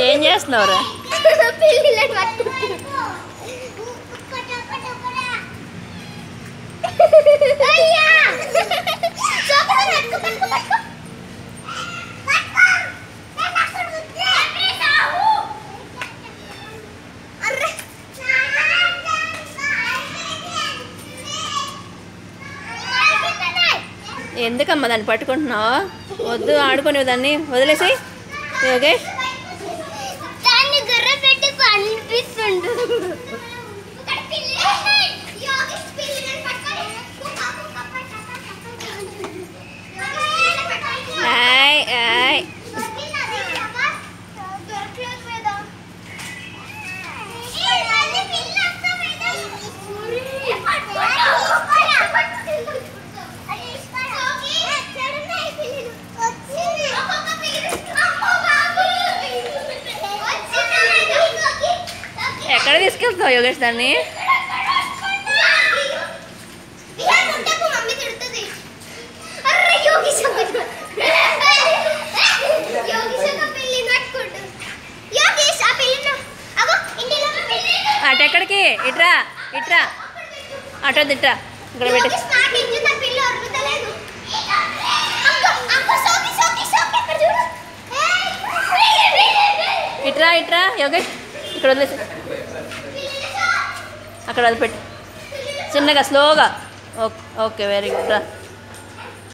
ఏం చేస్తున్నావురా? ఎందుకమ్మా దాన్ని పట్టుకుంటున్నావు? వద్దు, ఆడుకునేవి దాన్ని వదిలేసి. యోగేష్ ఎక్కడ తీసుకెళ్తావు యోగేష్ దాన్ని? అటు ఎక్కడికి? ఇట్రా ఇట్రా, అటు ఇట్రా, ఇక్కడ పెట్టి. ఇట్రా ఇట్రా యోగేష్, ఇక్కడ వదిలేసి, అక్కడ వదిలిపెట్టి చిన్నగా స్లోగా. ఓకే, వెరీ గుడ్ రా.